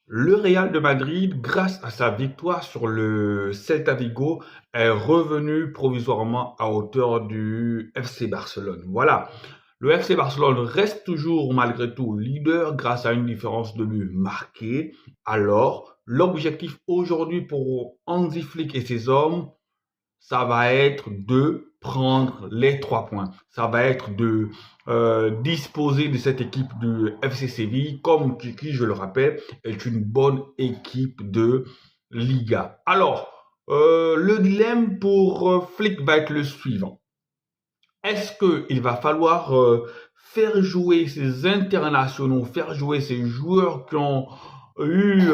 Le Real de Madrid, grâce à sa victoire sur le Celta Vigo, est revenu provisoirement à hauteur du FC Barcelone. Voilà. Le FC Barcelone reste toujours malgré tout leader grâce à une différence de but marquée. Alors, l'objectif aujourd'hui pour Hansi Flick et ses hommes, ça va être de prendre les 3 points. Ça va être de disposer de cette équipe du FC Séville, comme qui, je le rappelle, est une bonne équipe de Liga. Alors, le dilemme pour Flick va être le suivant. Est-ce qu'il va falloir faire jouer ces internationaux, faire jouer ces joueurs qui ont eu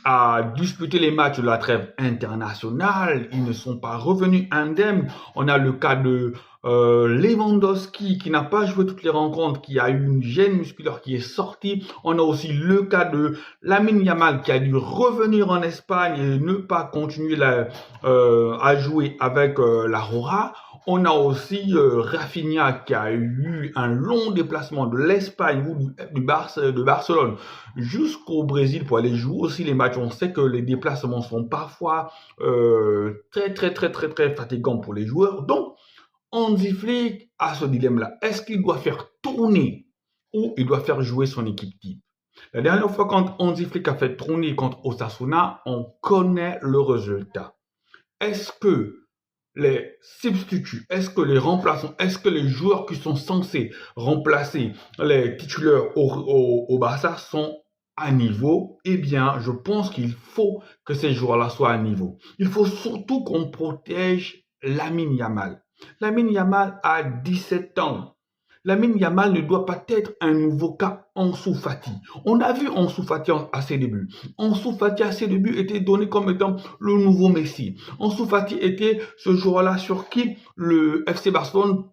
à disputer les matchs de la trêve internationale, ils ne sont pas revenus indemnes. On a le cas de Lewandowski qui n'a pas joué toutes les rencontres, qui a eu une gêne musculaire qui est sortie. On a aussi le cas de Lamine Yamal qui a dû revenir en Espagne et ne pas continuer à jouer avec la Rora. On a aussi Rafinha qui a eu un long déplacement de l'Espagne ou de Barcelone jusqu'au Brésil pour aller jouer aussi les matchs. On sait que les déplacements sont parfois très fatigants pour les joueurs. Donc, Hansi Flick a ce dilemme-là. Est-ce qu'il doit faire tourner ou il doit faire jouer son équipe type? La dernière fois, quand Hansi Flick a fait tourner contre Osasuna, on connaît le résultat. Est-ce que les substituts, est-ce que les remplaçants, est-ce que les joueurs qui sont censés remplacer les titulaires au Barça sont à niveau? Eh bien, je pense qu'il faut que ces joueurs-là soient à niveau. Il faut surtout qu'on protège Lamine Yamal. Lamine Yamal a 17 ans. Lamine Yamal ne doit pas être un nouveau cas Ansu Fati. On a vu Ansu Fati à ses débuts. Ansu Fati à ses débuts était donné comme étant le nouveau Messi. Ansu Fati était ce joueur-là sur qui le FC Barcelone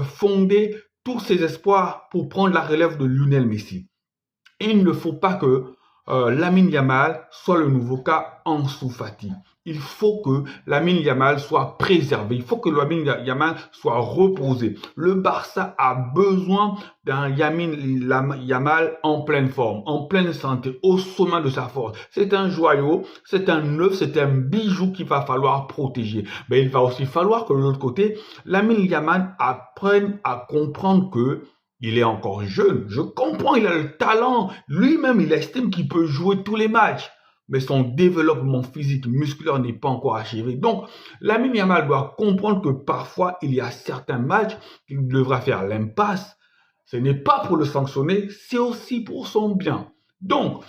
fondait tous ses espoirs pour prendre la relève de Lionel Messi. Et il ne faut pas que Lamine Yamal soit le nouveau cas Ansu Fati. Il faut que Lamine Yamal soit préservé. Il faut que Lamine Yamal soit reposé. Le Barça a besoin d'un Yamal en pleine forme, en pleine santé, au sommet de sa force. C'est un joyau, c'est un œuf, c'est un bijou qu'il va falloir protéger. Mais il va aussi falloir que de l'autre côté, Lamine Yamal apprenne à comprendre que il est encore jeune. Je comprends, il a le talent. Lui-même, il estime qu'il peut jouer tous les matchs. Mais son développement physique, musculaire n'est pas encore achevé. Donc, Lamine Yamal doit comprendre que parfois, il y a certains matchs qu'il devra faire l'impasse. Ce n'est pas pour le sanctionner, c'est aussi pour son bien. Donc,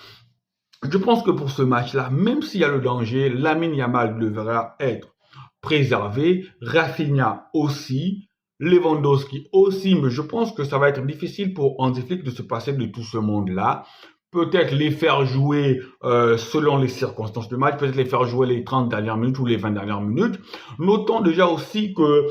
je pense que pour ce match-là, même s'il y a le danger, Lamine Yamal devra être préservé. Rafinha aussi. Lewandowski aussi, mais je pense que ça va être difficile pour Hansi Flick de se passer de tout ce monde-là. Peut-être les faire jouer selon les circonstances du match, peut-être les faire jouer les 30 dernières minutes ou les 20 dernières minutes. Notons déjà aussi que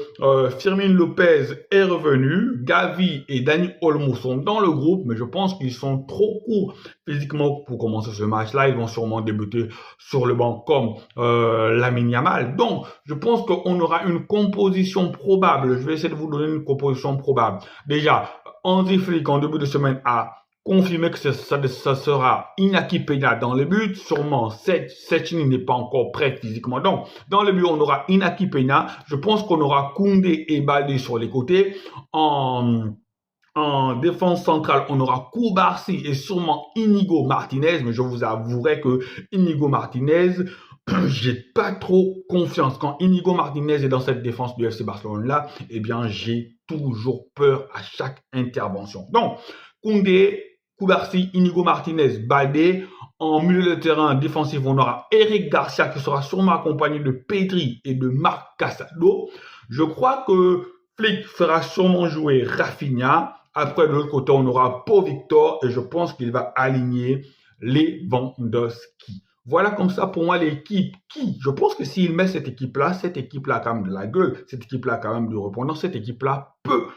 Firmin Lopez est revenu, Gavi et Dani Olmo sont dans le groupe, mais je pense qu'ils sont trop courts physiquement pour commencer ce match-là. Ils vont sûrement débuter sur le banc comme Lamine Yamal. Donc, je pense qu'on aura une composition probable. Je vais essayer de vous donner une composition probable. Déjà, Hansi Flick en début de semaine a confirmé que ça sera Iñaki Peña dans le but. Sûrement, Setchini n'est pas encore prêt physiquement. Donc, dans le but, on aura Iñaki Peña. Je pense qu'on aura Koundé et Baldé sur les côtés. En défense centrale, on aura Koubarsi et sûrement Inigo Martinez. Mais je vous avouerai que Inigo Martinez, j'ai pas trop confiance. Quand Inigo Martinez est dans cette défense du FC Barcelone là, eh bien, j'ai toujours peur à chaque intervention. Donc, Koundé, Koubarsi, Inigo Martinez, Baldé. En milieu de terrain défensif, on aura Eric Garcia qui sera sûrement accompagné de Pedri et de Marc Casado. Je crois que Flick fera sûrement jouer Rafinha. Après, de l'autre côté, on aura Pau Victor et je pense qu'il va aligner Lewandowski. Voilà comme ça pour moi l'équipe qui, je pense que s'il met cette équipe-là a quand même de la gueule, cette équipe-là a quand même du répondant, cette équipe-là peut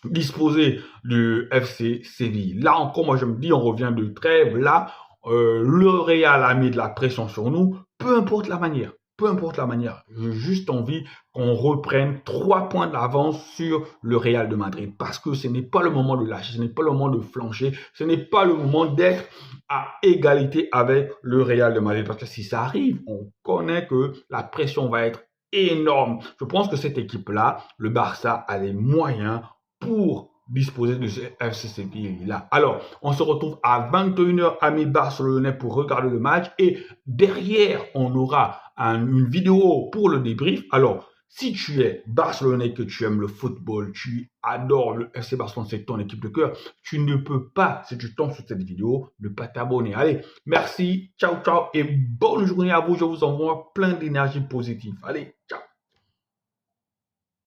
disposer du FC Séville. Là encore, moi je me dis, on revient de trêve. Là, le Real a mis de la pression sur nous, peu importe la manière. peu importe la manière. J'ai juste envie qu'on reprenne 3 points d'avance sur le Real de Madrid parce que ce n'est pas le moment de lâcher, ce n'est pas le moment de flancher, ce n'est pas le moment d'être à égalité avec le Real de Madrid parce que si ça arrive, on connaît que la pression va être énorme. Je pense que cette équipe-là, le Barça, a les moyens pour disposer de ce FC Séville-là. Alors, on se retrouve à 21h, amis barcelonais, pour regarder le match. Et derrière, on aura une vidéo pour le débrief. Alors, si tu es barcelonais, que tu aimes le football, tu adores le FC Barcelone, c'est ton équipe de cœur, tu ne peux pas, si tu tombes sur cette vidéo, ne pas t'abonner. Allez, merci, ciao, ciao et bonne journée à vous. Je vous envoie plein d'énergie positive. Allez, ciao.